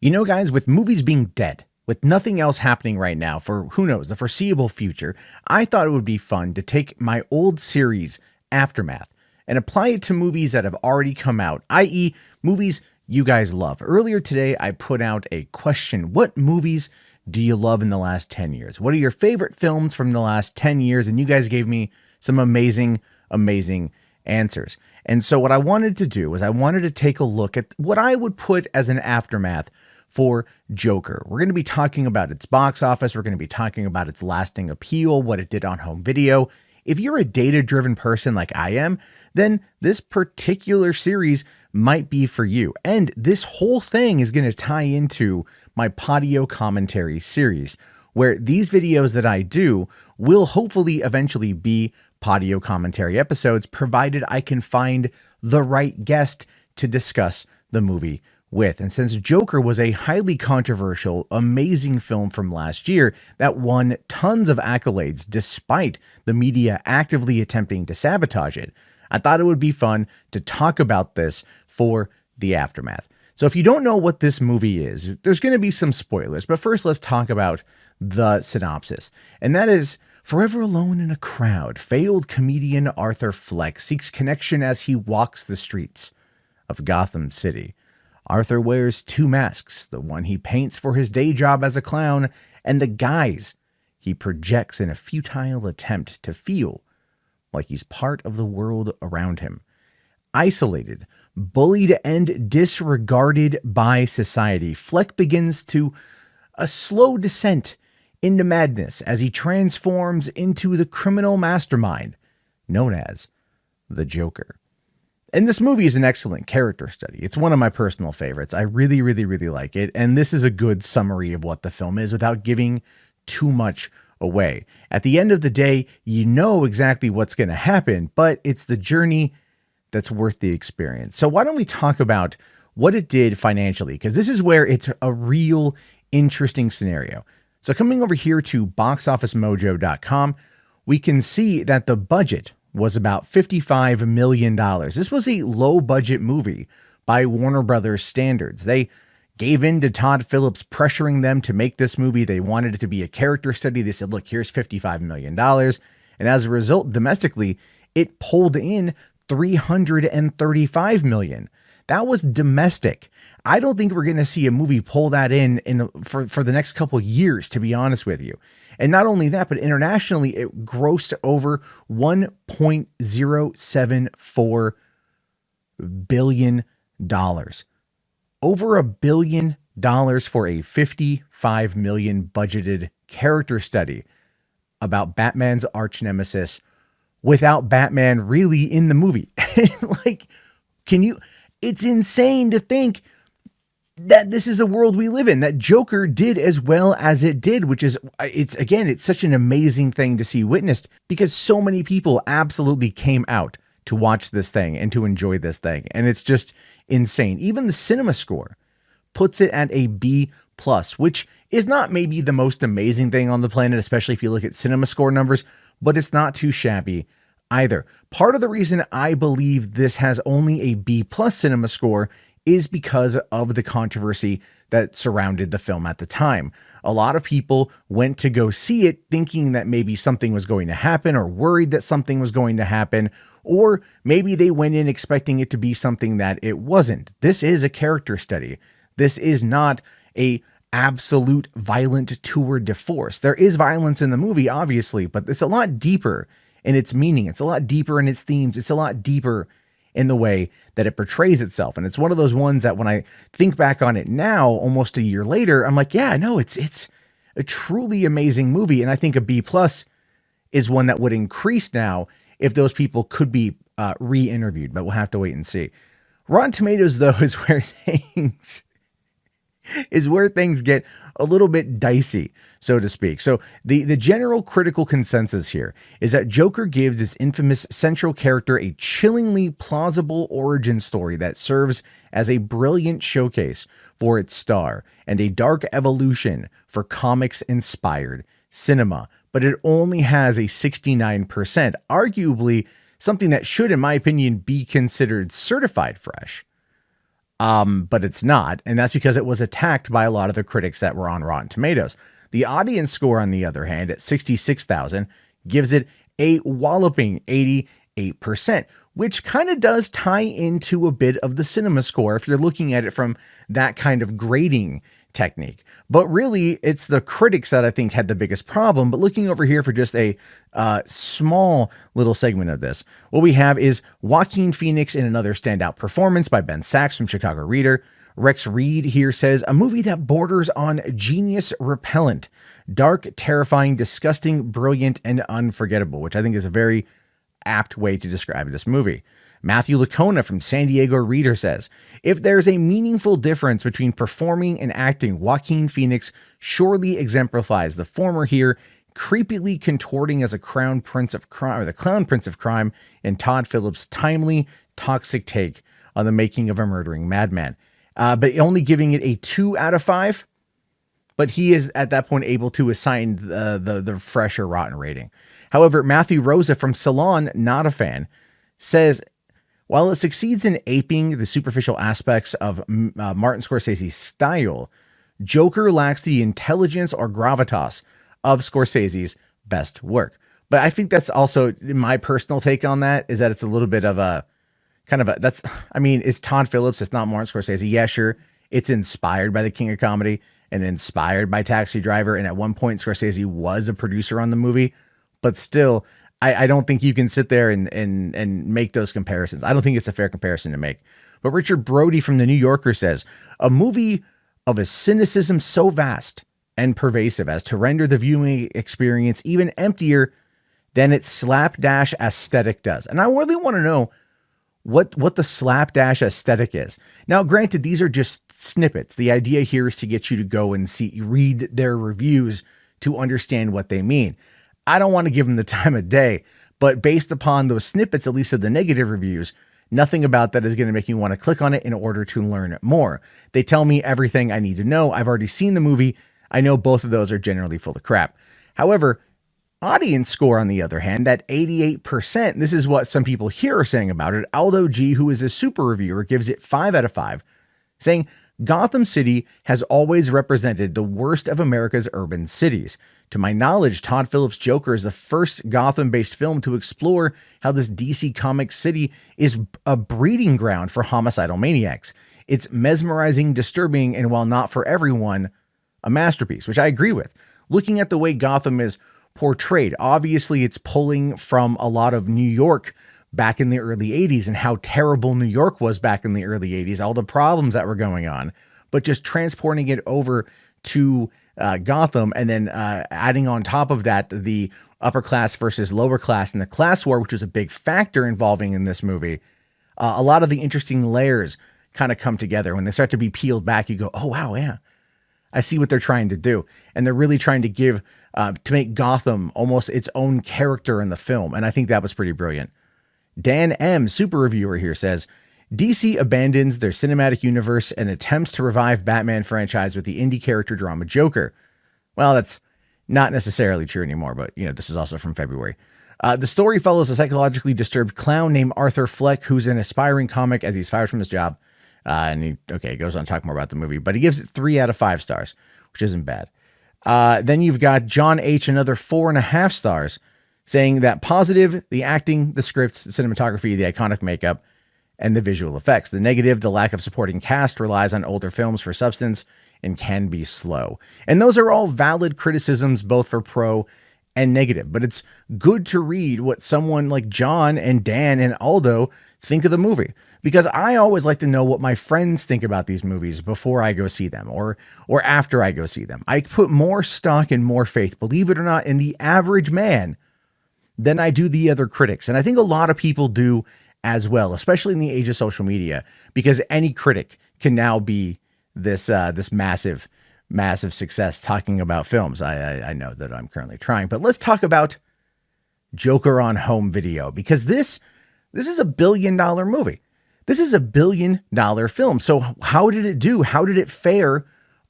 You know, guys, with movies being dead, with nothing else happening right now for who knows, the foreseeable future, I thought it would be fun to take my old series, Aftermath, and apply it to movies that have already come out, i.e., movies you guys love. Earlier today, I put out a question: what movies do you love in the last 10 years? What are your favorite films from the last 10 years? And you guys gave me some amazing answers. And so what I wanted to do was I wanted to take a look at what I would put as an aftermath for Joker. We're going to be talking about its box office. We're going to be talking about its lasting appeal, what it did on home video. If you're a data-driven person like I am, then this particular series might be for you. And this whole thing is going to tie into my Patio commentary series, where these videos that I do will hopefully eventually be Patio commentary episodes, provided I can find the right guest to discuss the movie with. And since Joker was a highly controversial, amazing film from last year that won tons of accolades despite the media actively attempting to sabotage it, I thought it would be fun to talk about this for the aftermath. So if you don't know what this movie is, there's going to be some spoilers, but first let's talk about the synopsis. And that is: forever alone in a crowd, failed comedian Arthur Fleck seeks connection as he walks the streets of Gotham City. Arthur wears two masks, the one he paints for his day job as a clown, and the guise he projects in a futile attempt to feel like he's part of the world around him. Isolated, bullied, and disregarded by society, Fleck begins to a slow descent into madness as he transforms into the criminal mastermind known as the Joker. And this movie is an excellent character study. It's one of my personal favorites. I really like it. And this is a good summary of what the film is without giving too much away. At the end of the day, you know exactly what's going to happen, but it's the journey that's worth the experience. So why don't we talk about what it did financially? Because this is where it's a real interesting scenario. So coming over here to boxofficemojo.com, we can see that the budget was about $55 million. This was a low budget movie by Warner Brothers standards. They gave in to Todd Phillips pressuring them to make this movie. They wanted it to be a character study. They said, look, here's $55 million. And as a result, domestically, it pulled in $335 million. That was domestic. I don't think we're going to see a movie pull that in for the next couple years, to be honest with you. And not only that, but internationally, it grossed over $1.074 billion. Over $1 billion for a $55 million budgeted character study about Batman's arch nemesis without Batman really in the movie. Like, it's insane to think that this is a world we live in, that Joker did as well as it did, which is, it's such an amazing thing to see witnessed, because so many people absolutely came out to watch this thing and to enjoy this thing. And it's just insane. Even the cinema score puts it at a B+, which is not maybe the most amazing thing on the planet, especially if you look at cinema score numbers, but it's not too shabby either. Part of the reason I believe this has only a B+ cinema score is because of the controversy that surrounded the film at the time. A lot of people went to go see it thinking that maybe something was going to happen, or worried that something was going to happen, or maybe they went in expecting it to be something that it wasn't. This is a character study. This is not a absolute violent tour de force. There is violence in the movie, obviously, but it's a lot deeper in its meaning. It's a lot deeper in its themes. It's a lot deeper in the way that it portrays itself. And it's one of those ones that when I think back on it now, almost a year later, I'm like, yeah, no, it's a truly amazing movie. And I think a B+ is one that would increase now if those people could be re-interviewed, but we'll have to wait and see. Rotten Tomatoes, though, is where things get a little bit dicey, so to speak. So the general critical consensus here is that Joker gives this infamous central character a chillingly plausible origin story that serves as a brilliant showcase for its star and a dark evolution for comics-inspired cinema. But it only has a 69%, arguably something that should, in my opinion, be considered certified fresh. but it's not. And that's because it was attacked by a lot of the critics that were on Rotten Tomatoes. The audience score, on the other hand, at 66,000, gives it a walloping 88%, which kind of does tie into a bit of the cinema score if you're looking at it from that kind of grading technique. But really, it's the critics that I think had the biggest problem. But looking over here for just a small little segment of this, what we have is Joaquin Phoenix in another standout performance by Ben Sachs from Chicago Reader. Rex Reed here says, a movie that borders on genius repellent, dark, terrifying, disgusting, brilliant, and unforgettable, which I think is a very apt way to describe this movie. Matthew Lacona from San Diego Reader says, if there's a meaningful difference between performing and acting, Joaquin Phoenix surely exemplifies the former here, creepily contorting as a crown prince of crime, or the clown prince of crime, in Todd Phillips' timely, toxic take on the making of a murdering madman. But only giving it a 2 out of 5. But he is at that point able to assign the fresher rotten rating. However, Matthew Rosa from Salon, not a fan, says, while it succeeds in aping the superficial aspects of Martin Scorsese's style, Joker lacks the intelligence or gravitas of Scorsese's best work. But I think that's also my personal take on that, is that it's a little bit of a kind of a, that's, I mean, it's Todd Phillips. It's not Martin Scorsese. Yeah, sure. It's inspired by the King of Comedy and inspired by Taxi Driver. And at one point, Scorsese was a producer on the movie, but still, I don't think you can sit there and make those comparisons. I don't think it's a fair comparison to make. But Richard Brody from The New Yorker says, a movie of a cynicism so vast and pervasive as to render the viewing experience even emptier than its slapdash aesthetic does. And I really want to know what the slapdash aesthetic is. Now, granted, these are just snippets. The idea here is to get you to go and read their reviews to understand what they mean. I don't want to give them the time of day, but based upon those snippets, at least of the negative reviews, nothing about that is going to make me want to click on it in order to learn more. They tell me everything I need to know. I've already seen the movie. I know both of those are generally full of crap. However, audience score, on the other hand, that 88%, this is what some people here are saying about it. Aldo G, who is a super reviewer, gives it 5 out of 5, saying, Gotham City has always represented the worst of America's urban cities. To my knowledge, Todd Phillips' Joker is the first Gotham-based film to explore how this DC Comics city is a breeding ground for homicidal maniacs. It's mesmerizing, disturbing, and while not for everyone, a masterpiece, which I agree with. Looking at the way Gotham is portrayed, obviously it's pulling from a lot of New York back in the early 80s and how terrible New York was back in the early 80s, all the problems that were going on, but just transporting it over to Gotham, and then adding on top of that the upper class versus lower class and the class war, which was a big factor involving in this movie. A lot of the interesting layers kind of come together. When they start to be peeled back, you go, oh, wow, yeah, I see what they're trying to do. And they're really trying to give, to make Gotham almost its own character in the film. And I think that was pretty brilliant. Dan M., super reviewer here, says, DC abandons their cinematic universe and attempts to revive Batman franchise with the indie character drama Joker. Well, that's not necessarily true anymore, but this is also from February. The story follows a psychologically disturbed clown named Arthur Fleck, who's an aspiring comic as he's fired from his job. And he goes on to talk more about the movie, but he gives it 3 out of 5 stars, which isn't bad. Then you've got John H., another 4.5 stars, saying that positive, the acting, the script, the cinematography, the iconic makeup, and the visual effects. The negative, the lack of supporting cast, relies on older films for substance and can be slow. And those are all valid criticisms, both for pro and negative. But it's good to read what someone like John and Dan and Aldo think of the movie, because I always like to know what my friends think about these movies before I go see them or after I go see them. I put more stock and more faith, believe it or not, in the average man than I do the other critics. And I think a lot of people do as well, especially in the age of social media, because any critic can now be this massive success talking about films. I know that I'm currently trying, but let's talk about Joker on home video, because this is a $1 billion movie. This is a $1 billion film. So how did it do? How did it fare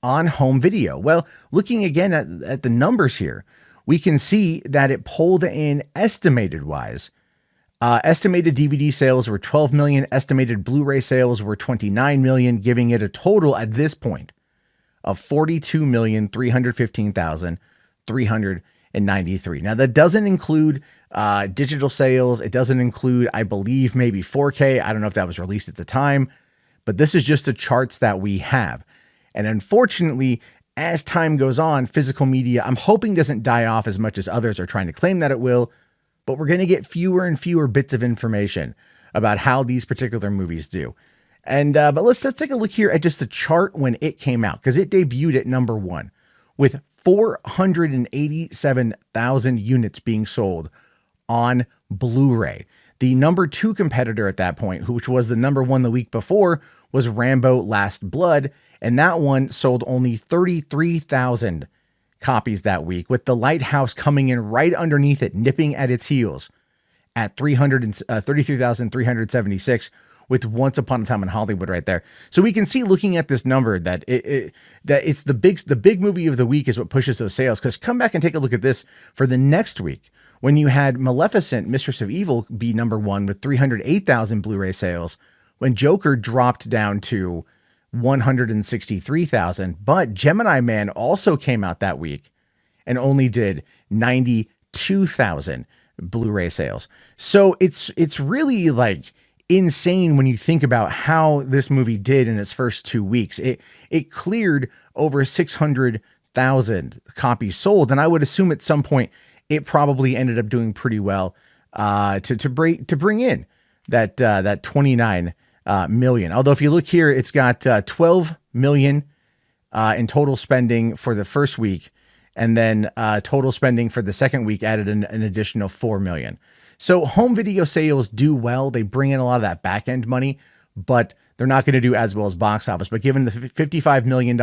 on home video? Well, looking again at the numbers here, we can see that it pulled in estimated wise Estimated DVD sales were 12 million. Estimated Blu-ray sales were 29 million, giving it a total at this point of 42,315,393. Now, that doesn't include digital sales. It doesn't include, I believe, maybe 4K. I don't know if that was released at the time, but this is just the charts that we have. And unfortunately, as time goes on, physical media, I'm hoping doesn't die off as much as others are trying to claim that it will, but we're going to get fewer and fewer bits of information about how these particular movies do. And but let's take a look here at just the chart when it came out, because it debuted at number 1 with 487,000 units being sold on Blu-ray. The number 2 competitor at that point, which was the number 1 the week before, was Rambo: Last Blood, and that one sold only 33,000 copies that week, with The Lighthouse coming in right underneath it, nipping at its heels at 33,376, with Once Upon a Time in Hollywood right there. So we can see, looking at this number, that it's the big movie of the week is what pushes those sales. Because come back and take a look at this for the next week, when you had Maleficent: Mistress of Evil be number 1 with 308,000 Blu-ray sales, when Joker dropped down to 163,000, but Gemini Man also came out that week and only did 92,000 Blu-ray sales. So it's really like insane when you think about how this movie did in its first 2 weeks. It cleared over 600,000 copies sold, and I would assume at some point it probably ended up doing pretty well to bring in that 29 million. Although if you look here, it's got 12 million in total spending for the first week, and then total spending for the second week added an additional 4 million. So home video sales do well. They bring in a lot of that back end money, but they're not going to do as well as box office. But given the $55 million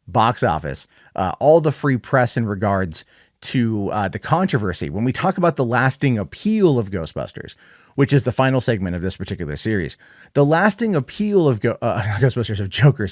box office, all the free press in regards to the controversy, when we talk about the lasting appeal of Ghostbusters, which is the final segment of this particular series, the lasting appeal of Ghostbusters of Joker,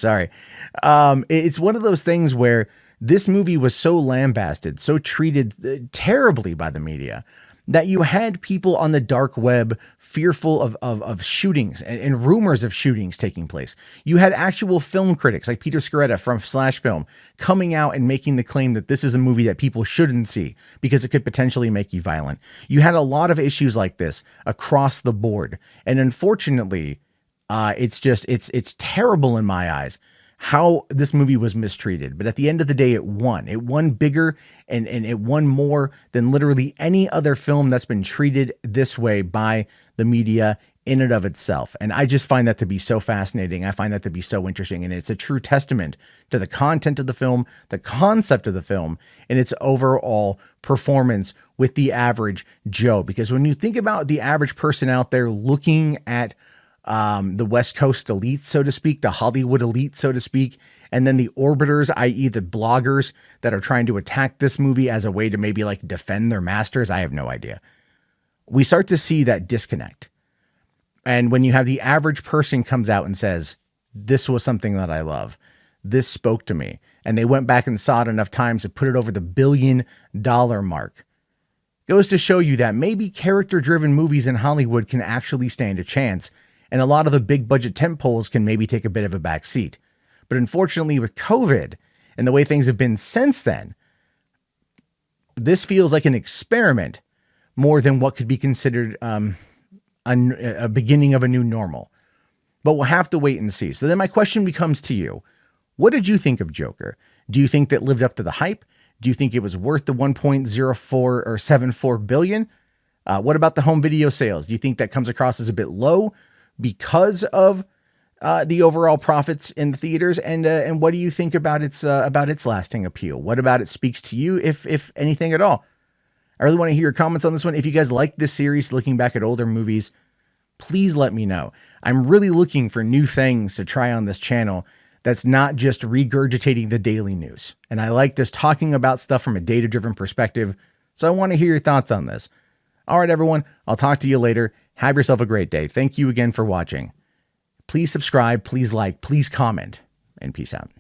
it's one of those things where this movie was so lambasted, so treated terribly by the media, that you had people on the dark web fearful of shootings and rumors of shootings taking place. You had actual film critics like Peter Sciretta from Slash Film coming out and making the claim that this is a movie that people shouldn't see because it could potentially make you violent. You had a lot of issues like this across the board. And unfortunately, it's terrible in my eyes how this movie was mistreated. But at the end of the day, it won. It won bigger, and it won more than literally any other film that's been treated this way by the media in and of itself. And I just find that to be so fascinating. I find that to be so interesting. And it's a true testament to the content of the film, the concept of the film, and its overall performance with the average Joe. Because when you think about the average person out there looking at the West Coast elite, so to speak, the Hollywood elite, so to speak, and then the orbiters, i.e. the bloggers that are trying to attack this movie as a way to maybe like defend their masters, I have no idea. We start to see that disconnect. And when you have the average person comes out and says, this was something that I love, this spoke to me, and they went back and saw it enough times to put it over the $1 billion mark, goes to show you that maybe character-driven movies in Hollywood can actually stand a chance. And a lot of the big budget tentpoles can maybe take a bit of a back seat. But unfortunately, with COVID and the way things have been since then, this feels like an experiment more than what could be considered a beginning of a new normal. But we'll have to wait and see. So then my question becomes to you. What did you think of Joker? Do you think that lived up to the hype? Do you think it was worth the 1.04 or 74 billion? What about the home video sales? Do you think that comes across as a bit low because of the overall profits in the theaters? And what do you think about its lasting appeal? What about it speaks to you, if anything at all? I really want to hear your comments on this one. If you guys like this series, looking back at older movies, please let me know. I'm really looking for new things to try on this channel that's not just regurgitating the daily news. And I like just talking about stuff from a data-driven perspective. So I want to hear your thoughts on this. All right, everyone, I'll talk to you later. Have yourself a great day. Thank you again for watching. Please subscribe, please like, please comment, and peace out.